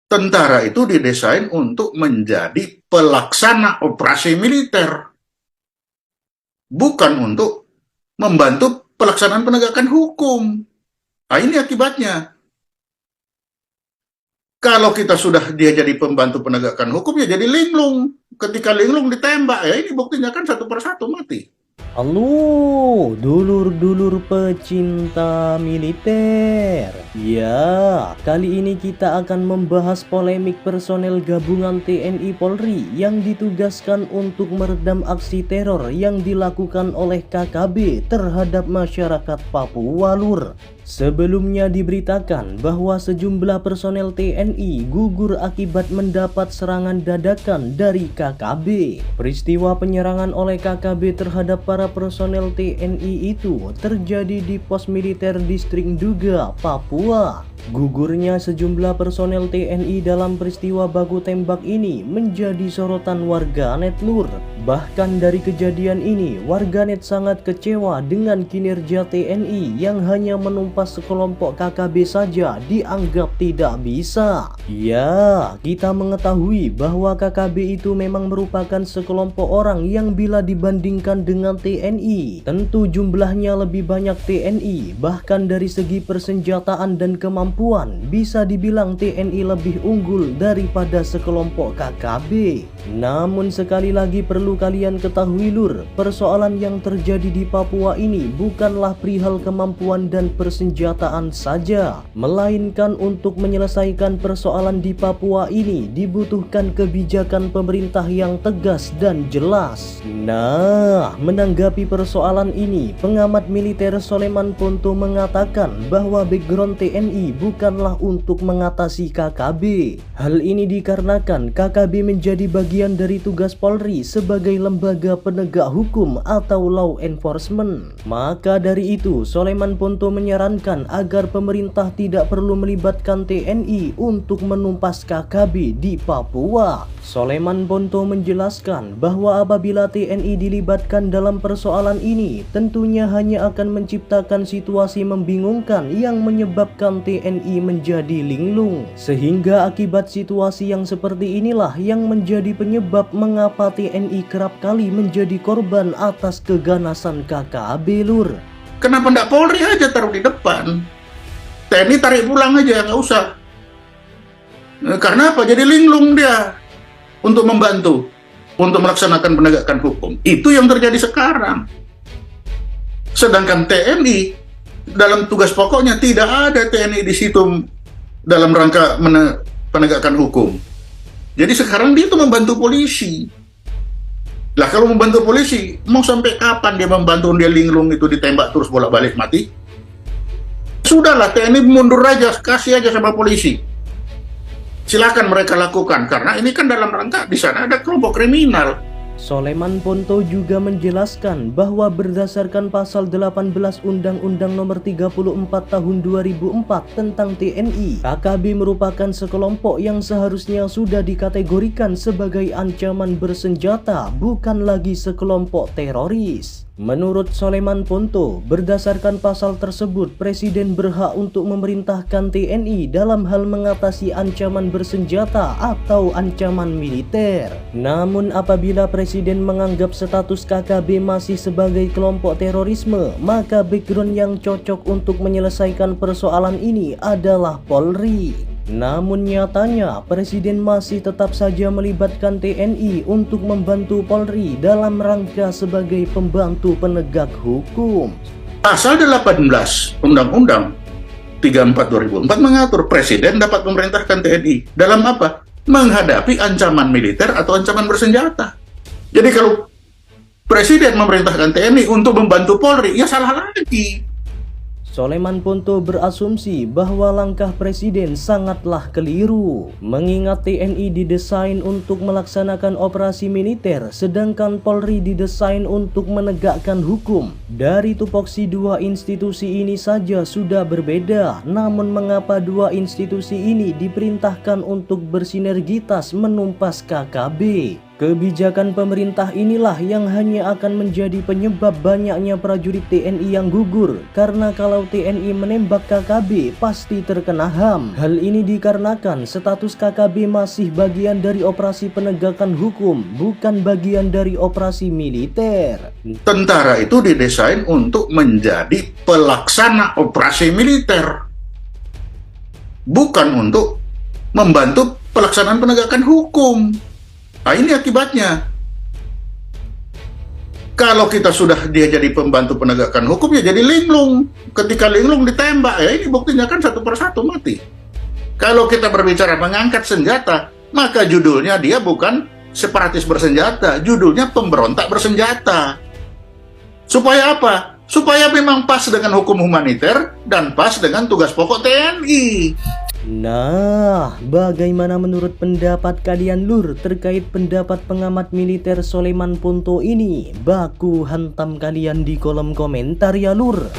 Tentara itu didesain untuk menjadi pelaksana operasi militer, bukan untuk membantu pelaksanaan penegakan hukum. Nah, ini akibatnya. Kalau kita sudah dia jadi pembantu penegakan hukum, ya jadi linglung. Ketika linglung ditembak, ya ini buktinya kan satu persatu mati. Halo, dulur-dulur pecinta militer. Ya, kali ini kita akan membahas polemik personel gabungan TNI Polri yang ditugaskan untuk meredam aksi teror yang dilakukan oleh KKB terhadap masyarakat Papua Lur. Sebelumnya diberitakan bahwa sejumlah personel TNI gugur akibat mendapat serangan dadakan dari KKB. Peristiwa penyerangan oleh KKB terhadap para personel TNI itu terjadi di pos militer distrik Nduga, Papua. Gugurnya sejumlah personel TNI dalam peristiwa baku tembak ini menjadi sorotan warganet Lur. Bahkan dari kejadian ini, warganet sangat kecewa dengan kinerja TNI yang hanya menumpas sekelompok KKB saja dianggap tidak bisa. Ya, kita mengetahui bahwa KKB itu memang merupakan sekelompok orang yang bila dibandingkan dengan TNI, tentu jumlahnya lebih banyak TNI, bahkan dari segi persenjataan dan kemampuan bisa dibilang TNI lebih unggul daripada sekelompok KKB. Namun sekali lagi perlu kalian ketahui Lur, persoalan yang terjadi di Papua ini bukanlah perihal kemampuan dan persenjataan saja, melainkan untuk menyelesaikan persoalan di Papua ini dibutuhkan kebijakan pemerintah yang tegas dan jelas. Nah, menanggapi persoalan ini, pengamat militer Soleman Ponto mengatakan bahwa background TNI bukanlah untuk mengatasi KKB. Hal ini dikarenakan KKB menjadi bagian dari tugas Polri sebagai lembaga penegak hukum atau law enforcement. Maka dari itu, Soleman Ponto menyarankan agar pemerintah tidak perlu melibatkan TNI untuk menumpas KKB di Papua. Soleman Ponto menjelaskan bahwa apabila TNI dilibatkan dalam persoalan ini, tentunya hanya akan menciptakan situasi membingungkan yang menyebabkan TNI menjadi linglung. Sehingga akibat situasi yang seperti inilah yang menjadi penyebab mengapa TNI kerap kali menjadi korban atas keganasan KKB Lur. Kenapa nggak Polri aja taruh di depan? TNI tarik pulang aja, nggak usah. Karena apa? Jadi linglung dia untuk membantu, untuk melaksanakan penegakan hukum. Itu yang terjadi sekarang. Sedangkan TNI dalam tugas pokoknya tidak ada TNI di situ dalam rangka penegakan hukum. Jadi sekarang dia itu membantu polisi. Lah kalau membantu polisi, mau sampai kapan dia membantu dia linglung itu ditembak terus bolak-balik mati? Sudahlah, TNI mundur aja, kasih aja sama polisi. Silakan mereka lakukan, karena ini kan dalam rangka di sana ada kelompok kriminal. Soleman Ponto juga menjelaskan bahwa berdasarkan pasal 18 Undang-Undang Nomor 34 Tahun 2004 tentang TNI, KKB merupakan sekelompok yang seharusnya sudah dikategorikan sebagai ancaman bersenjata, bukan lagi sekelompok teroris. Menurut Soleman Ponto, berdasarkan pasal tersebut, Presiden berhak untuk memerintahkan TNI dalam hal mengatasi ancaman bersenjata atau ancaman militer. Namun apabila Presiden menganggap status KKB masih sebagai kelompok terorisme, maka background yang cocok untuk menyelesaikan persoalan ini adalah Polri. Namun nyatanya Presiden masih tetap saja melibatkan TNI untuk membantu Polri dalam rangka sebagai pembantu penegak hukum. Pasal 18 Undang-Undang 34 2004 mengatur Presiden dapat memerintahkan TNI dalam apa? Menghadapi ancaman militer atau ancaman bersenjata. Jadi kalau Presiden memerintahkan TNI untuk membantu Polri, ya salah lagi. Soleman Ponto berasumsi bahwa langkah Presiden sangatlah keliru, mengingat TNI didesain untuk melaksanakan operasi militer, sedangkan Polri didesain untuk menegakkan hukum. Dari tupoksi dua institusi ini saja sudah berbeda, namun mengapa dua institusi ini diperintahkan untuk bersinergitas menumpas KKB? Kebijakan pemerintah inilah yang hanya akan menjadi penyebab banyaknya prajurit TNI yang gugur. Karena kalau TNI menembak KKB pasti terkena HAM. Hal ini dikarenakan status KKB masih bagian dari operasi penegakan hukum, bukan bagian dari operasi militer. Tentara itu didesain untuk menjadi pelaksana operasi militer, bukan untuk membantu pelaksanaan penegakan hukum. Nah, ini akibatnya. Kalau kita sudah dia jadi pembantu penegakan hukum, ya jadi linglung. Ketika linglung ditembak, ya ini buktinya kan satu persatu mati. Kalau kita berbicara mengangkat senjata, maka judulnya dia bukan separatis bersenjata, judulnya pemberontak bersenjata. Supaya apa? Supaya memang pas dengan hukum humaniter dan pas dengan tugas pokok TNI. Nah, bagaimana menurut pendapat kalian lur terkait pendapat pengamat militer Soleman Ponto ini? Baku hantam kalian di kolom komentar ya lur.